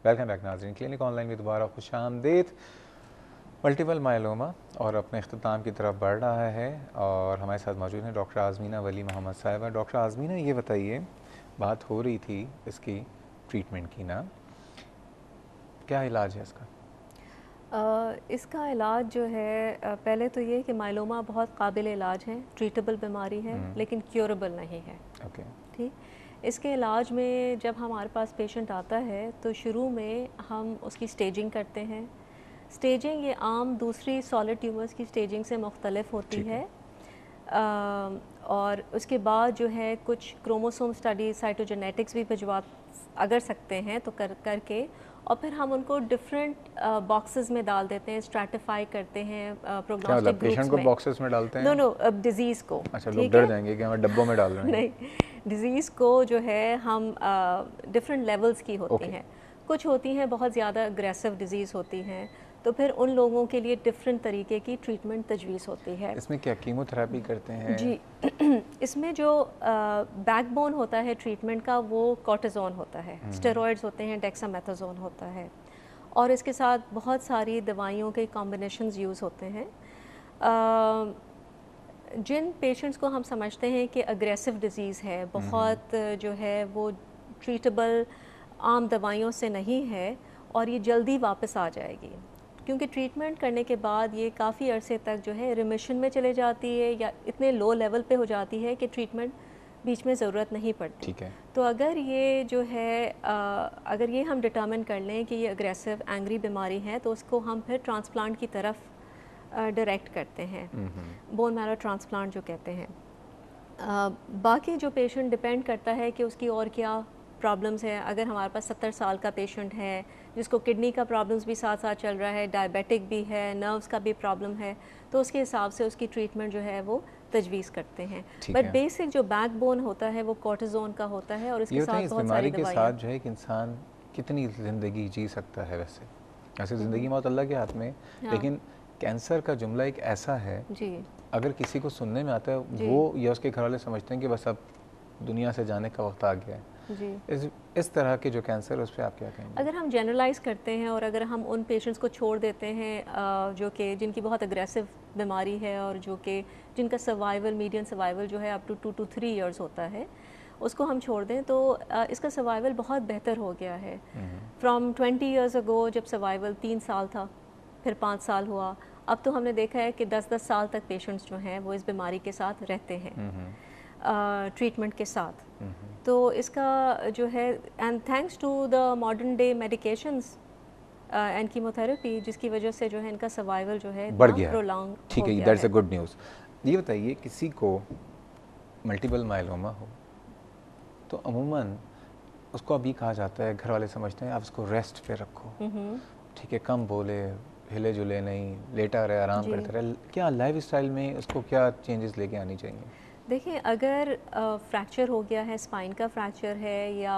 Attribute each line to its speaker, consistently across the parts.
Speaker 1: Welcome back नाज़रीन, clinic online में दोबारा खुशामदीद। मल्टीपल मायलोमा और अपने अख्ताम की तरफ बढ़ रहा है और हमारे साथ मौजूद हैं डॉक्टर आज़मीना वली मोहम्मद साहिबा। डॉक्टर आज़मीना, ये बताइए, बात हो रही थी इसकी ट्रीटमेंट की ना, क्या इलाज है इसका?
Speaker 2: इसका इलाज जो है पहले तो ये कि माइलोमा बहुत काबिल इलाज है, ट्रीटेबल बीमारी है, लेकिन क्योरेबल नहीं है।
Speaker 1: ओके,
Speaker 2: ठीक। इसके इलाज में जब हमारे पास पेशेंट आता है तो शुरू में हम उसकी स्टेजिंग करते हैं। स्टेजिंग ये आम दूसरी सॉलिड ट्यूमर्स की स्टेजिंग से मुख्तलिफ होती है। और उसके बाद जो है कुछ क्रोमोसोम स्टडी, साइटोजेनेटिक्स भी भिजवा अगर सकते हैं तो करके, और फिर हम उनको डिफरेंट बॉक्सेस में डाल देते हैं, स्ट्रैटिफाई करते हैं प्रोग्नोस्टिक ग्रुप्स
Speaker 1: पेशेंट को बॉक्सेस में डालते हैं?
Speaker 2: नो, अब डिजीज़ को।
Speaker 1: अच्छा, लोग डर जाएंगे कि हमें डब्बों में डाल रहे हैं।
Speaker 2: नहीं, डिजीज़ को जो है हम डिफरेंट लेवल्स की होती हैं। कुछ होती हैं बहुत ज़्यादा अग्रेसिव डिजीज़ होती हैं, तो फिर उन लोगों के लिए डिफरेंट तरीके की ट्रीटमेंट तजवीज़ होती है।
Speaker 1: इसमें क्या कीमोथेरेपी करते हैं?
Speaker 2: जी इसमें जो बैकबोन होता है ट्रीटमेंट का वो कॉर्टिज़ोन होता है, स्टेरॉइड्स होते हैं, डेक्सामेथासोन होता है, और इसके साथ बहुत सारी दवाइयों के कॉम्बिनेशंस यूज़ होते हैं। जिन पेशेंट्स को हम समझते हैं कि अग्रेसिव डिज़ीज़ है, बहुत जो है वो ट्रीटेबल आम दवाइयों से नहीं है और ये जल्दी वापस आ जाएगी, क्योंकि ट्रीटमेंट करने के बाद ये काफ़ी अरसे तक जो है रिमिशन में चले जाती है या इतने लो लेवल पे हो जाती है कि ट्रीटमेंट बीच में ज़रूरत नहीं पड़ती।
Speaker 1: ठीक है।
Speaker 2: तो अगर ये जो है अगर ये हम डिटर्मिन कर लें कि ये अग्रेसिव एंग्री बीमारी है, तो उसको हम फिर ट्रांसप्लांट की तरफ डायरेक्ट करते हैं, बोन मैरो ट्रांसप्लांट जो कहते हैं। बाकी जो पेशेंट डिपेंड करता है कि उसकी और क्या प्रॉब्लम्स है। अगर हमारे पास 70 साल का पेशेंट है जिसको किडनी का प्रॉब्लम्स भी साथ साथ चल रहा है, डायबिटिक भी है, नर्व्स का भी प्रॉब्लम है, तो उसके हिसाब से उसकी ट्रीटमेंट जो है वो तजवीज़ करते हैं। बट बेसिक जो बैकबोन होता है वो कॉर्टिज़ोन का होता है, और इसके साथ बहुत सारी दवाइयाँ।
Speaker 1: के साथ जो है कि इंसान कितनी ज़िंदगी जी सकता है? वैसे ज़िंदगी मौत अल्लाह के हाथ में, लेकिन कैंसर का जुमला एक ऐसा है जी, अगर किसी को सुनने में आता है वो या उसके घर वाले समझते हैं कि बस अब दुनिया से जाने का वक्त आ गया है जी। इस तरह के जो कैंसर, उस पर आप क्या कहेंगे? अगर
Speaker 2: हम जनरलाइज करते हैं और अगर हम उन पेशेंट्स को छोड़ देते हैं जो कि जिनकी बहुत अग्रेसिव बीमारी है और जो कि जिनका सर्वाइवल, मीडियन सर्वाइवल जो है अप टू 2 to 3 years होता है, उसको हम छोड़ दें तो इसका सर्वाइवल बहुत बेहतर हो गया है। फ्रॉम 20 years अगो जब सर्वाइवल 3 साल था, फिर 5 साल हुआ, अब तो हमने देखा है कि 10-10 साल तक पेशेंट्स जो हैं वो इस बीमारी के साथ रहते हैं ट्रीटमेंट के साथ। तो इसका जो है, and thanks to the modern day medications and chemotherapy, जिसकी वजह से जो है इनका सर्वाइवल जो है
Speaker 1: बढ़ गया,
Speaker 2: प्रोलॉन्ग।
Speaker 1: ठीक है, दैट्स अ गुड न्यूज़। ये बताइए, किसी को मल्टीपल मायलोमा हो तो अमूमन उसको अभी कहा जाता है, घर वाले समझते हैं आप उसको रेस्ट पे रखो, ठीक है, कम बोले, हिले जुले नहीं, लेटा रहे, आराम करते रहे। क्या लाइफ स्टाइल में उसको क्या चेंजेस लेके आनी चाहिए?
Speaker 2: देखिए, अगर फ्रैक्चर हो गया है, स्पाइन का फ्रैक्चर है या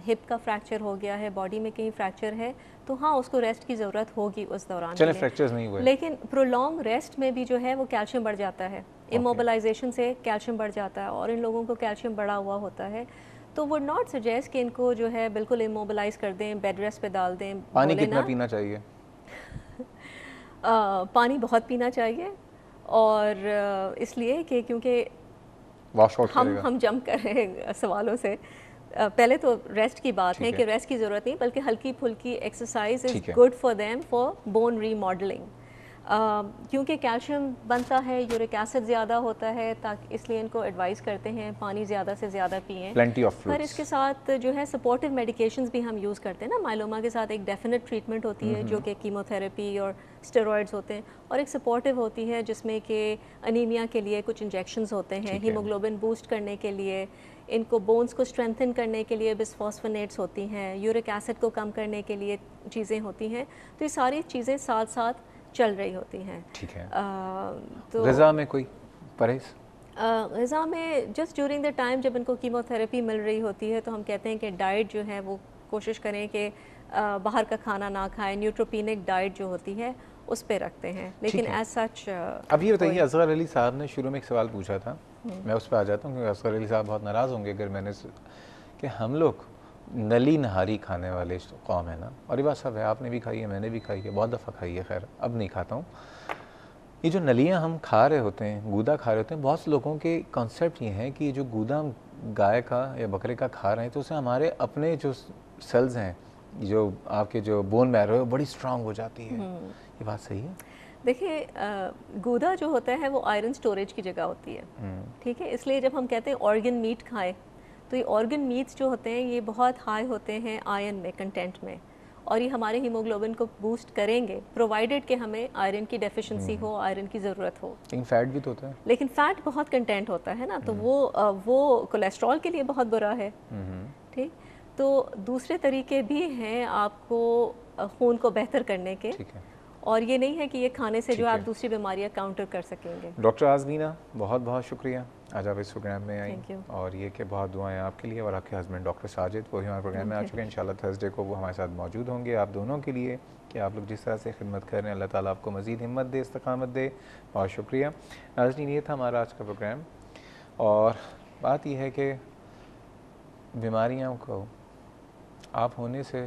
Speaker 2: हिप का फ्रैक्चर हो गया है, बॉडी में कहीं फ्रैक्चर है, तो हाँ उसको रेस्ट की ज़रूरत होगी उस दौरान।
Speaker 1: चले फ्रैक्चर्स नहीं हुए,
Speaker 2: लेकिन प्रोलॉन्ग रेस्ट में भी जो है वो कैल्शियम बढ़ जाता है। इमोबिलाइजेशन से कैल्शियम बढ़ जाता है और इन लोगों को कैल्शियम बढ़ा हुआ होता है, तो वो नॉट सजेस्ट कि इनको जो है बिल्कुल इमोबिलाइज कर दें, बेड रेस्ट पे डाल दें।
Speaker 1: पानी कितना पीना चाहिए?
Speaker 2: पानी बहुत पीना चाहिए, और इसलिए कि क्योंकि हम जंप कर रहे हैं सवालों से। पहले तो रेस्ट की बात है कि रेस्ट की ज़रूरत नहीं, बल्कि हल्की फुल्की exercise is good for them for bone remodelling, क्योंकि कैल्शियम बनता है, यूरिक एसिड ज़्यादा होता है, ताकि इसलिए इनको एडवाइस करते हैं पानी ज़्यादा से ज़्यादा पिएँ। पर इसके साथ जो है सपोर्टिव मेडिकेशंस भी हम यूज़ करते हैं ना। माइलोमा के साथ एक डेफिनेट ट्रीटमेंट होती है जो कि कीमोथेरेपी और स्टेरॉइड्स होते हैं, और एक सपोर्टिव होती है जिसमें कि अनीमिया के लिए कुछ इंजेक्शंस होते हैं, हीमोग्लोबिन बूस्ट करने के लिए, इनको बोन्स को स्ट्रेंथन करने के लिए बिस्फॉस्फोनेट्स होती हैं, यूरिक एसिड को कम करने के लिए चीज़ें होती हैं। तो ये सारी चीज़ें साथ साथ चल रही होती हैं।
Speaker 1: ठीक है।
Speaker 2: तो
Speaker 1: ग़िज़ा में कोई परहेज़?
Speaker 2: ग़िज़ा में जस्ट ड्यूरिंग द टाइम जब इनको कीमोथेरेपी मिल रही होती है, तो हम कहते हैं कि डाइट जो है वो कोशिश करें कि बाहर का खाना ना खाएं, न्यूट्रोपिनिक डाइट जो होती है उस पे रखते हैं, लेकिन एज सच।
Speaker 1: अब ये बताइए, असगर अली साहब ने शुरू में एक सवाल पूछा था, मैं उस पर आ जाता हूँ क्योंकि असगर अली साहब बहुत नाराज़ होंगे अगर मैंने कि हम लोग नली नहारी खाने वाले कौम है ना, और ये बात सब है, आपने भी खाई है, मैंने भी खाई है, बहुत दफ़ा खाई है, खैर अब नहीं खाता हूँ। ये जो नलियाँ हम खा रहे होते हैं, गूदा खा रहे होते हैं, बहुत से लोगों के कॉन्सेप्ट ये हैं कि जो गूदा हम गाय का या बकरे का खा रहे हैं तो उससे हमारे अपने जो सेल्स हैं, जो आपके जो बोन मैरो है, बड़ी स्ट्रांग हो जाती है। ये बात सही है?
Speaker 2: देखिए, गूदा जो होता है वो आयरन स्टोरेज की जगह होती है, ठीक है। इसलिए जब हम कहते हैं ऑर्गन मीट खाएं, तो ये ऑर्गन मीट्स जो होते हैं ये बहुत हाई होते हैं आयरन में, कंटेंट में, और ये हमारे हीमोग्लोबिन को बूस्ट करेंगे, प्रोवाइडेड कि हमें आयरन की डेफिशिएंसी हो, आयरन की ज़रूरत हो।
Speaker 1: लेकिन फैट भी तो होता है।
Speaker 2: लेकिन फ़ैट बहुत कंटेंट होता है ना, तो वो कोलेस्ट्रॉल के लिए बहुत बुरा है, ठीक। तो दूसरे तरीके भी हैं आपको खून को बेहतर करने के,
Speaker 1: ठीक है,
Speaker 2: और ये नहीं है कि ये खाने से जो आप दूसरी बीमारियां काउंटर कर सकेंगे।
Speaker 1: डॉक्टर आज़मीना, बहुत बहुत शुक्रिया आज आप इस प्रोग्राम में आई, और ये कि बहुत दुआएं आपके लिए, और आपके हस्बैंड डॉक्टर साजिद वो भी हमारे प्रोग्राम में आ चुके हैं। इंशाल्लाह थर्सडे को वो हमारे साथ मौजूद होंगे, आप दोनों के लिए कि आप लोग जिस तरह से खिदमत कर रहे हैं, अल्लाह ताला आपको मज़ीद हिम्मत दे, इस्तकामत दे। बहुत शुक्रिया नाज़रीन, ये था हमारा आज का प्रोग्राम। और बात यह है कि बीमारियों को आप होने से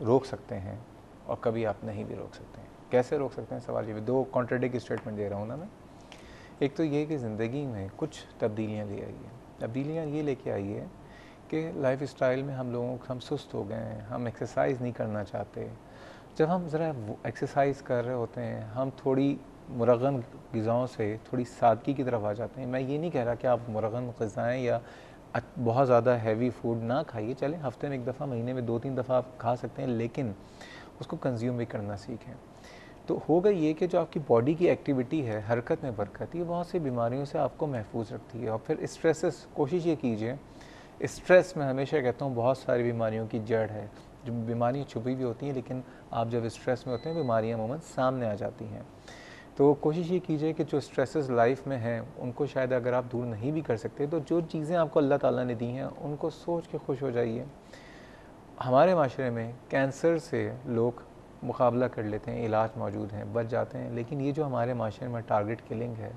Speaker 1: रोक सकते हैं और कभी आप नहीं भी रोक सकते हैं। कैसे रोक सकते हैं, सवाल ये भी, दो कॉन्ट्राडिक्ट स्टेटमेंट दे रहा हूँ ना मैं। एक तो ये कि ज़िंदगी में कुछ तब्दीलियाँ ले आई है। तब्दीलियाँ ये लेके आई है कि लाइफ स्टाइल में हम सुस्त हो गए हैं, हम एक्सरसाइज नहीं करना चाहते। जब हम ज़रा एक्सरसाइज कर रहे होते हैं, हम थोड़ी मुरगम ग़िज़ाओं से थोड़ी सादगी की तरफ आ जाते हैं। मैं ये नहीं कह रहा कि आप मुरगम ग़िज़ाएँ या बहुत ज़्यादा हैवी फूड ना खाइए, चलें हफ्ते में एक दफ़ा, महीने में 2-3 दफ़ा आप खा सकते हैं, लेकिन उसको कंज्यूम भी करना सीखें। तो होगा ये कि जो आपकी बॉडी की एक्टिविटी है, हरकत में बरकत, ये बहुत सी बीमारियों से आपको महफूज रखती है। और फिर स्ट्रेसेस, कोशिश ये कीजिए, स्ट्रेस मैं हमेशा कहता हूँ बहुत सारी बीमारियों की जड़ है। जो बीमारियाँ छुपी भी होती हैं, लेकिन आप जब स्ट्रेस में होते हैं बीमारियाँ अमूमन सामने आ जाती हैं। तो कोशिश ये कीजिए कि जो स्ट्रेसेस लाइफ में हैं उनको शायद अगर आप दूर नहीं भी कर सकते, तो जो चीज़ें आपको अल्लाह ताला ने दी हैं उनको सोच के खुश हो जाइए। हमारे माशरे में कैंसर से लोग मुकाबला कर लेते हैं, इलाज मौजूद हैं, बच जाते हैं, लेकिन ये जो हमारे माशरे में टारगेट किलिंग है,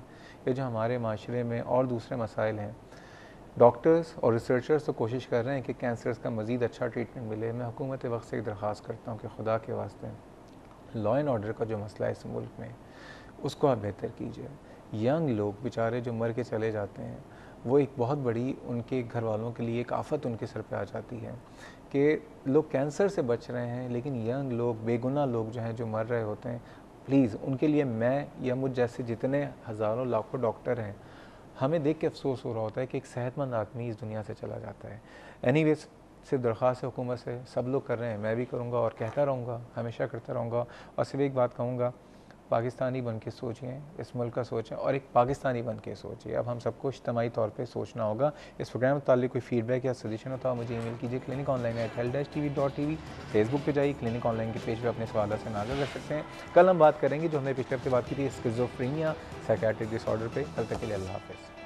Speaker 1: ये जो हमारे माशरे में और दूसरे मसाइल हैं, डॉक्टर्स और रिसर्चर्स तो कोशिश कर रहे हैं कि कैंसर्स का मज़ीद अच्छा ट्रीटमेंट मिले। मैं हुकूमत वक्त से एक दरख्वास्त करता हूँ कि खुदा के वास्ते लॉ एंड ऑर्डर का जो मसला है इस मुल्क में, उसको आप बेहतर कीजिए। यंग लोग बेचारे जो मर के चले जाते हैं, वो एक बहुत बड़ी उनके घर वालों के लिए एक आफत उनके सर पे आ जाती है कि लोग कैंसर से बच रहे हैं, लेकिन यंग लोग, बेगुनाह लोग जो हैं, जो मर रहे होते हैं, प्लीज़ उनके लिए मैं या मुझ जैसे जितने हज़ारों लाखों डॉक्टर हैं, हमें देख के अफसोस हो रहा होता है कि एक सेहतमंद आदमी इस दुनिया से चला जाता है। एनीवेज, सिर्फ दरख्वास्त है हुकूमत से, सब लोग कर रहे हैं, मैं भी करूँगा और कहता रहूँगा, हमेशा करता रहूँगा। और सिर्फ एक बात कहूँगा, पाकिस्तानी बन के सोचिए, इस मुल्क का सोचें और एक पाकिस्तानी बन के सोचिए। अब हम सबको इज्तिमाई तौर पे सोचना होगा। इस प्रोग्राम में ताल्लुक़ कोई फीडबैक या सजेशन होता है मुझे ईमेल कीजिए cliniconline@health-tv.tv। फेसबुक पे जाइए, क्लिनिक ऑनलाइन के पेज पे अपने सवाल से नाज़र रख सकते हैं। कल हम बात करेंगे जो हमने पिछले हफ्ते बात की थी, स्किज़ोफ्रेनिया साइकियाट्रिक डिसऑर्डर पे। कल तक के लिए अल्लाह हाफ़िज़।